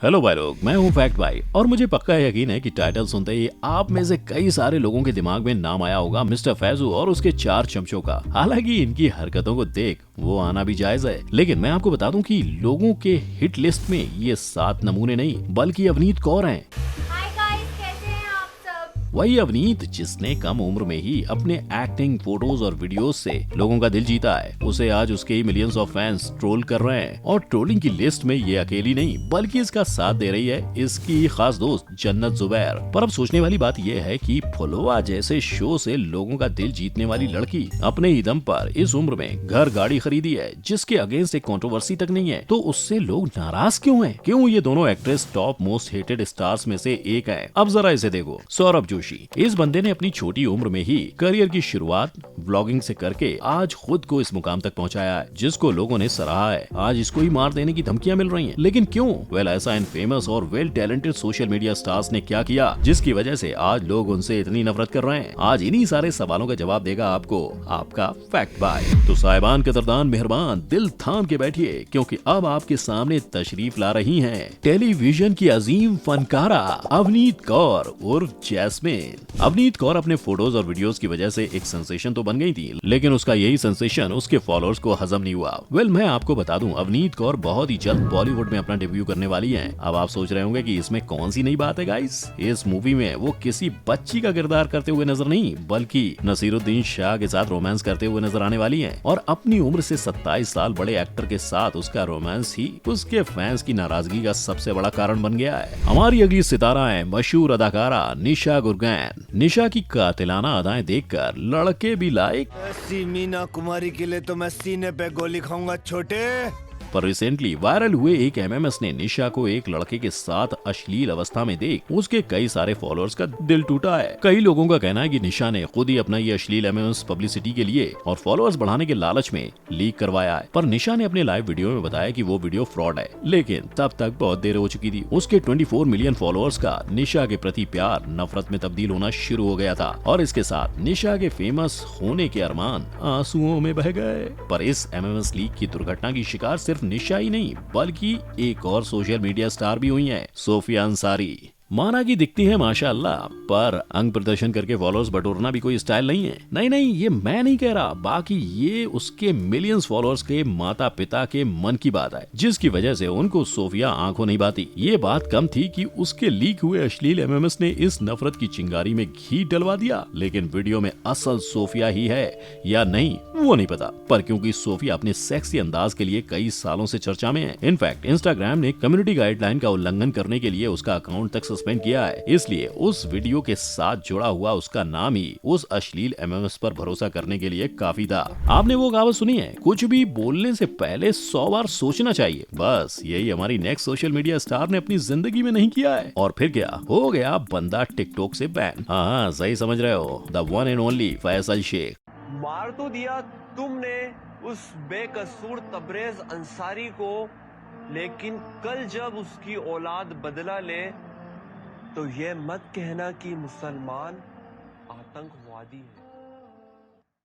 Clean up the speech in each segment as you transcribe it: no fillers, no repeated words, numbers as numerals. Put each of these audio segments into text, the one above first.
Hello भाई लोग, मैं हूँ फैक्ट भाई और मुझे पक्का यकीन है कि टाइटल सुनते ही आप में से कई सारे लोगों के दिमाग में नाम आया होगा मिस्टर फैजू और उसके 4 चमचों का। हालांकि इनकी हरकतों को देख वो आना भी जायज है, लेकिन मैं आपको बता दूं कि लोगों के हिट लिस्ट में ये 7 नमूने नहीं बल्कि अवनीत कौर हैं। हाय गाइस, कैसे हैं आप सब? वही अवनीत जिसने कम उम्र में ही अपने एक्टिंग, फोटोज और वीडियोस से लोगों का दिल जीता है। उसे आज उसके ही मिलियंस ऑफ फैंस ट्रोल कर रहे हैं और ट्रोलिंग की लिस्ट में ये अकेली नहीं बल्कि इसका साथ दे रही है इसकी खास दोस्त जन्नत जुबैर। पर अब सोचने वाली बात यह है कि फुलवा जैसे शो से लोगों का दिल जीतने वाली लड़की अपने ही दम पर इस उम्र में घर गाड़ी खरीदी है जिसके अगेंस्ट एक कंट्रोवर्सी तक नहीं है, तो उससे लोग नाराज क्यों हैं? क्यों ये दोनों actress top most hated stars में से एक हैं? अब जरा इसे देखो। सौरभ जोशी, इस बंदे ने अपनी छोटी उम्र में ही करियर की शुरुआत व्लॉगिंग से करके आज खुद को इस मुकाम तक पहुंचाया है जिसको लोगों ने सराहा है। आज इसको ही मार देने की धमकियां मिल रही हैं, लेकिन क्यों? वेल, ऐसा इन फेमस और well talented social media stars ने क्या किया जिसकी वजह से आज लोग उनसे इतनी नफरत कर रहे हैं? आज इन्हीं सारे सवालों का जवाब देगा आपको आपका फैक्ट बाय। तो साहिबान, कदरदान, मेहरबान, दिल थाम के बैठिए क्योंकि अब आपके सामने तशरीफ ला रही हैं टेलीविजन की अजीम फनकारा अवनीत कौर उर्फ जैस्मिन। अवनीत कौर अपने फोटोज और वीडियोस की वजह से एक सेंसेशन तो बन गई थी, लेकिन उसका यही सेंसेशन उसके फॉलोअर्स को हजम नहीं हुआ। वेल, मैं आपको बता दूं, अवनीत कौर बहुत ही जल्द बॉलीवुड में अपना डेब्यू करने वाली हैं। अब आप सोच रहे होंगे कि इसमें कौन सी नई बात है गाइस। इस मूवी में वो किसी बच्ची का किरदार करते हुए नजर नहीं बल्कि नसीरुद्दीन शाह के साथ रोमांस करते हुए नजर आने वाली है और अपनी उम्र से 27 साल बड़े एक्टर के साथ उसका रोमांस ही उसके फैंस की नाराजगी का सबसे बड़ा कारण बन गया है। हमारी अगली सितारा है मशहूर अदाकारा निशा गुरगैन। निशा की कातिलाना अदाएं देखकर लड़के भी लाइक ऐसी मीना कुमारी के लिए तो मैं सीने पे गोली खाऊंगा छोटे। पर रिसेंटली वायरल हुए एक एमएमएस ने निशा को एक लड़के के साथ अश्लील अवस्था में देख उसके कई सारे फॉलोअर्स का दिल टूटा है। कई लोगों का कहना है कि निशा ने खुद ही अपना ये अश्लील एमएमएस पब्लिसिटी के लिए और फॉलोअर्स बढ़ाने के लालच में लीक करवाया है। पर निशा ने अपने लाइव वीडियो में बताया कि वो वीडियो फ्रॉड है, लेकिन तब तक बहुत देर हो चुकी थी। उसके 24 मिलियन फॉलोअर्स का निशा के प्रति प्यार नफरत में तब्दील होना शुरू हो गया था और इसके साथ निशा के फेमस होने के अरमान आंसुओं में बह गए। पर इस एमएमएस लीक की दुर्घटना की शिकार सिर्फ निशा ही नहीं बल्कि एक और सोशल मीडिया स्टार भी हुई हैं, सोफिया अंसारी। माना की दिखती है माशाअल्लाह, पर अंग प्रदर्शन करके फॉलोअर्स बटोरना भी कोई स्टाइल नहीं है। नहीं, ये मैं नहीं कह रहा, बाकी ये उसके मिलियंस फॉलोअर्स के माता पिता के मन की बात है जिसकी वजह से उनको सोफिया आंखों नहीं पाती। ये बात कम थी कि उसके लीक हुए अश्लील एमएमएस ने इस नफरत की चिंगारी में घी डलवा दिया, लेकिन वीडियो में असल सोफिया ही है या नहीं वो नहीं पता। पर क्योंकि सोफिया अपने सेक्सी अंदाज के लिए कई सालों से चर्चा में है, इनफैक्ट इंस्टाग्राम ने कम्युनिटी गाइडलाइन का उल्लंघन करने के लिए उसका अकाउंट तक सस्पेंड किया है, इसलिए उस वीडियो के साथ जुड़ा हुआ उसका नाम ही उस अश्लील एमएमएस पर भरोसा करने के लिए काफी था। आपने वो कहावत सुनी है, कुछ भी बोलने से पहले 100 बार सोचना चाहिए। बस यही हमारी नेक्स्ट सोशल मीडिया स्टार ने अपनी जिंदगी में नहीं किया है और फिर क्या हो गया, बंदा टिकटॉक से बैन। हाँ, सही समझ रहे हो, the one and only Faisal Sheikh. मार तो दिया तुमने उस बेकसूर तबरेज अंसारी को, लेकिन कल जब उसकी औलाद बदला ले तो ये मत कहना कि मुसलमान आतंकवादी है।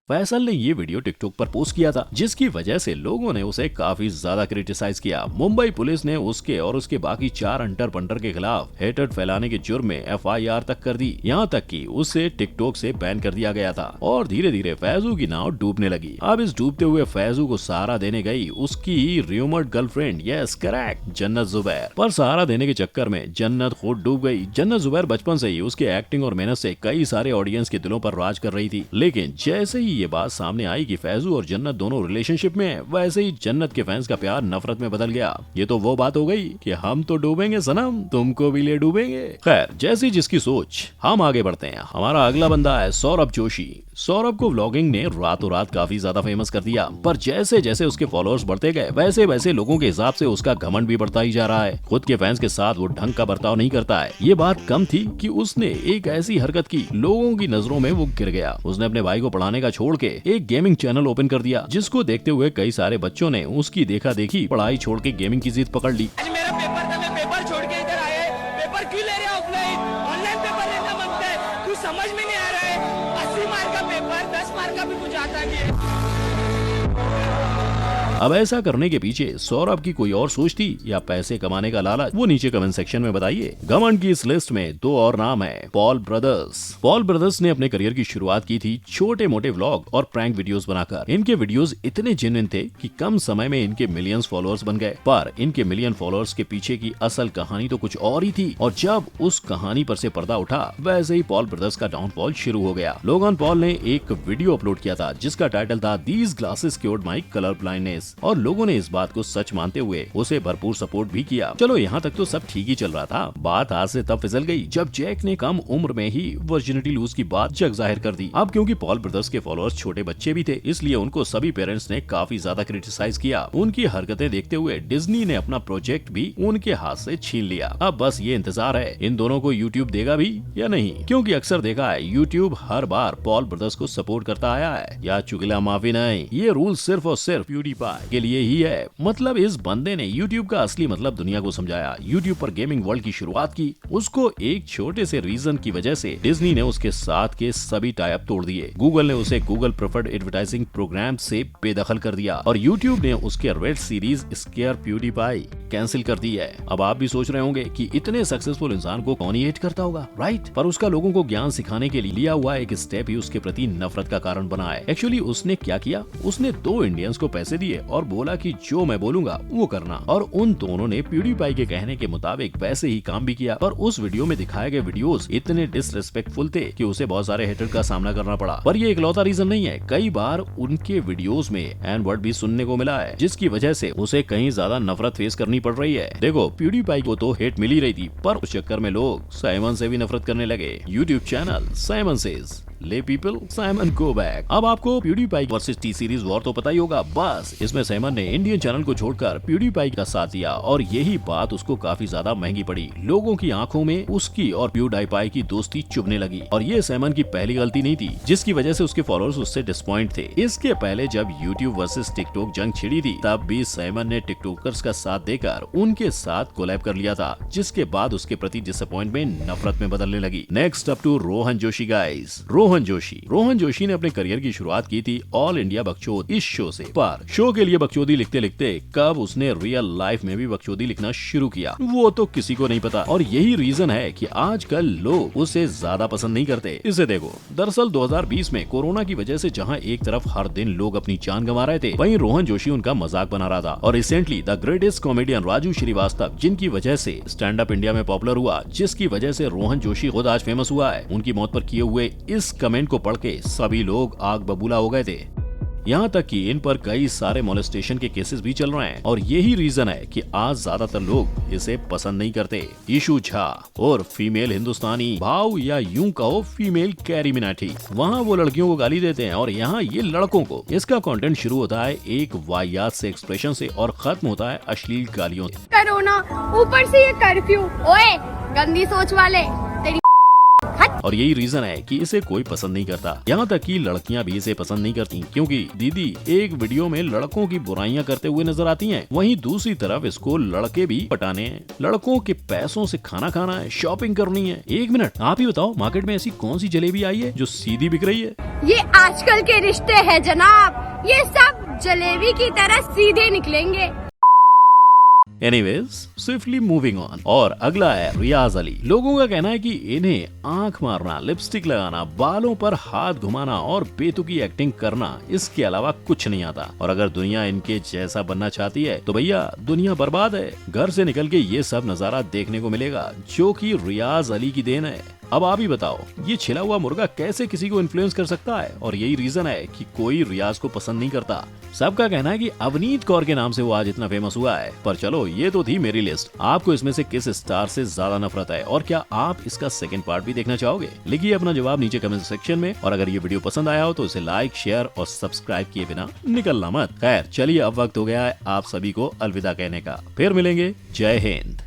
फैसल ने ये वीडियो टिकटॉक पर पोस्ट किया था जिसकी वजह से लोगों ने उसे काफी ज्यादा क्रिटिसाइज किया। मुंबई पुलिस ने उसके और उसके बाकी 4 अंटर पंटर के खिलाफ हेटेड फैलाने के जुर्म में एफआईआर तक कर दी। यहाँ तक कि उसे टिकटॉक से बैन कर दिया गया था और धीरे धीरे फैजू की नाव डूबने लगी। अब इस डूबते हुए फैजू को सहारा देने गई उसकी र्यूमर्ड गर्लफ्रेंड, यस करेक्ट, जन्नत जुबैर। पर सहारा देने के चक्कर में जन्नत खुद डूब गई। जन्नत जुबैर बचपन से ही उसके एक्टिंग और मेहनत से कई सारे ऑडियंस के दिलों पर राज कर रही थी, लेकिन जैसे ही ये बात सामने आई कि फैजू और जन्नत दोनों रिलेशनशिप में है, वैसे ही जन्नत के फैंस का प्यार नफरत में बदल गया। ये तो वो बात हो गई कि हम तो डूबेंगे सनम, तुमको भी ले डूबेंगे। खैर, जैसी जिसकी सोच, हम आगे बढ़ते हैं। हमारा अगला बंदा है सौरभ जोशी। सौरभ को व्लॉगिंग ने रातों रात काफी ज्यादा फेमस कर दिया, पर जैसे जैसे उसके फॉलोअर्स बढ़ते गए वैसे वैसे लोगों के हिसाब से उसका घमंड भी बढ़ता ही जा रहा है। खुद के फैंस के साथ वो ढंग का बर्ताव नहीं करता है। ये बात कम थी कि उसने एक ऐसी हरकत की, लोगों की नजरों में वो गिर गया। उसने अपने भाई को पढ़ाने का छोड़ के एक गेमिंग चैनल ओपन कर दिया जिसको देखते हुए कई सारे बच्चों ने उसकी देखा देखी पढ़ाई छोड़ के गेमिंग की जिद पकड़ ली। मेरा पेपर था, मैं पेपर छोड़ के इधर आए। पेपर क्यों ले रहे हैं ऑफलाइन? ऑनलाइन पेपर लेना मांगता है, कुछ समझ में नहीं आ रहा है। 80 मार्क का पेपर, 10 मार्क का भी कुछ आता नहीं है। अब ऐसा करने के पीछे सौरभ की कोई और सोच थी या पैसे कमाने का लालच, वो नीचे कमेंट सेक्शन में बताइए। घमंड की इस लिस्ट में 2 और नाम है, पॉल ब्रदर्स। पॉल ब्रदर्स ने अपने करियर की शुरुआत की थी छोटे मोटे व्लॉग और प्रैंक वीडियोस बनाकर। इनके वीडियोस इतने जेन्युइन थे कि कम समय में इनके मिलियंस फॉलोअर्स बन गए। पर इनके मिलियन फॉलोअर्स के पीछे की असल कहानी तो कुछ और ही थी, और जब उस कहानी पर से पर्दा उठा वैसे ही पॉल ब्रदर्स का डाउनफॉल शुरू हो गया। लोगन पॉल ने एक वीडियो अपलोड किया था जिसका टाइटल था these glasses cured my colour blindness, और लोगों ने इस बात को सच मानते हुए उसे भरपूर सपोर्ट भी किया। चलो यहाँ तक तो सब ठीक ही चल रहा था। बात हाथ से तब फिसल गई जब जैक ने कम उम्र में ही वर्जिनिटी लूज की बात जग जाहिर कर दी। अब क्योंकि पॉल ब्रदर्स के फॉलोअर्स छोटे बच्चे भी थे, इसलिए उनको सभी पेरेंट्स ने काफी ज्यादा क्रिटिसाइज किया। उनकी हरकतें देखते हुए डिज्नी ने अपना प्रोजेक्ट भी उनके हाथ से छीन लिया। अब बस ये इंतजार है इन दोनों को यूट्यूब देगा भी या नहीं, क्योंकि अक्सर देखा है यूट्यूब हर बार पॉल ब्रदर्स को सपोर्ट करता आया है। या चुगला माफी नहीं, ये रूल सिर्फ और सिर्फ प्यूडीपाई के लिए ही है। मतलब इस बंदे ने यूट्यूब का असली मतलब दुनिया को समझाया। यूट्यूब पर गेमिंग वर्ल्ड की शुरुआत की, उसको एक छोटे से रीजन की वजह से डिज्नी ने उसके साथ के सभी टाई अप तोड़ दिए। गूगल ने उसे गूगल प्रेफर्ड एडवर्टाइजिंग प्रोग्राम से बेदखल कर दिया, और यूट्यूब ने उसके red series square PewDiePie cancel कर दी है। अब आप भी सोच रहे होंगे कि इतने सक्सेसफुल इंसान को कौन ही हेट करता होगा, राइट? पर उसका लोगों को ज्ञान सिखाने के लिए लिया हुआ एक स्टेप ही उसके प्रति नफरत का कारण बना है। एक्चुअली उसने क्या किया, उसने 2 इंडियंस को पैसे दिए और बोला कि जो मैं बोलूंगा वो करना, और उन दोनों ने प्यूडीपाई के कहने के मुताबिक वैसे ही काम भी किया। पर उस वीडियो में दिखाए गए वीडियोस इतने डिसरिस्पेक्टफुल थे कि उसे बहुत सारे हेटर का सामना करना पड़ा। पर ये इकलौता रीजन नहीं है, कई बार उनके वीडियोस में एन वर्ड भी सुनने को मिला है, जिसकी वजह से उसे कहीं ज्यादा नफरत फेस करनी पड़ रही है। देखो, प्यूडीपाई को तो हेट मिल ही रही थी, पर उस चक्कर में लोग साइमन से भी नफरत करने लगे। यूट्यूब चैनल साइमन सेज ले पीपल साइमन गो बैक। अब आपको PewDiePie versus T series war तो पता ही होगा। बस इसमें साइमन ने इंडियन चैनल को छोड़कर प्यूडीपाई का साथ दिया, और यही बात उसको काफी ज्यादा महंगी पड़ी। लोगों की आंखों में उसकी और प्यूडीपाई की दोस्ती चुभने लगी, और ये साइमन की पहली गलती नहीं थी जिसकी वजह से उसके फॉलोअर्स उससे डिसपॉइंट थे। इसके पहले जब यूट्यूब वर्सेस टिकटॉक जंग छिड़ी थी, तब भी साइमन ने टिकटॉकर्स का साथ देकर उनके साथ कोलैब कर लिया था, जिसके बाद उसके प्रति डिसअपॉइंटमेंट नफरत में बदलने लगी। Next up to Rohan Joshi guys. Rohan Joshi ने अपने करियर की शुरुआत की थी ऑल इंडिया बकचोद इस शो से, पर शो के लिए बकचोदी लिखते लिखते कब उसने रियल लाइफ में भी बकचोदी लिखना शुरू किया वो तो किसी को नहीं पता, और यही रीजन है कि आजकल लोग उसे ज्यादा पसंद नहीं करते। इसे देखो, दरअसल 2020 में कोरोना की वजह से जहां एक तरफ हर दिन लोग अपनी जान गंवा रहे थे, वहीं रोहन जोशी उनका मजाक बना रहा था। और recently the greatest comedian Raju Srivastava, जिनकी वजह से स्टैंड अप इंडिया में पॉपुलर हुआ, जिसकी वजह से रोहन जोशी खुद आज फेमस हुआ है, उनकी मौत पर किए हुए इस कमेंट को पढ़ के सभी लोग आग बबूला हो गए थे। यहाँ तक कि इन पर कई सारे मोलेस्टेशन के केसेस भी चल रहे हैं, और यही रीजन है कि आज ज्यादातर लोग इसे पसंद नहीं करते। ईशू झा और फीमेल हिंदुस्तानी भाव, या यूं कहो फीमेल कैरी मिनाटी, वहाँ वो लड़कियों को गाली देते हैं, और यहाँ ये लड़कों को। इसका कंटेंट शुरू होता है एक वाहियात से एक्सप्रेशन से और खत्म होता है अश्लील गालियों से। कोरोना, ऊपर से ये कर्फ्यू, ओए गंदी सोच वाले, तेरी और यही रीजन है कि इसे कोई पसंद नहीं करता। यहाँ तक कि लड़कियाँ भी इसे पसंद नहीं करती, क्योंकि दीदी एक वीडियो में लड़कों की बुराइयां करते हुए नजर आती हैं, वहीं दूसरी तरफ इसको लड़के भी पटाने हैं। लड़कों के पैसों से खाना खाना है, शॉपिंग करनी है। एक मिनट, आप ही बताओ, मार्केट में ऐसी कौन सी जलेबी आई है जो सीधी बिक रही है? ये आजकल के रिश्ते हैं जनाब, ये सब जलेबी की तरह सीधे निकलेंगे। Anyways, swiftly moving on. और अगला है रियाज अली। लोगों का कहना है कि इन्हें आंख मारना, लिपस्टिक लगाना, बालों पर हाथ घुमाना और बेतुकी एक्टिंग करना, इसके अलावा कुछ नहीं आता। और अगर दुनिया इनके जैसा बनना चाहती है तो भैया दुनिया बर्बाद है। घर से निकल के ये सब नजारा देखने को मिलेगा, जो कि रियाज अली की देन है। अब आप ही बताओ, ये छिला हुआ मुर्गा कैसे किसी को इन्फ्लुएंस कर सकता है? और यही रीजन है कि कोई रियाज को पसंद नहीं करता। सबका कहना है कि अवनीत कौर के नाम से वो आज इतना फेमस हुआ है। पर चलो, ये तो थी मेरी लिस्ट। आपको इसमें से किस स्टार से ज्यादा नफरत है, और क्या आप इसका सेकंड पार्ट भी देखना चाहोगे? लिखिए अपना जवाब नीचे कमेंट सेक्शन में, और अगर ये वीडियो पसंद आया हो तो इसे लाइक, शेयर और सब्सक्राइब किए बिना निकलना मत। खैर चलिए, अब वक्त हो गया है आप सभी को अलविदा कहने का। फिर मिलेंगे। जय हिंद।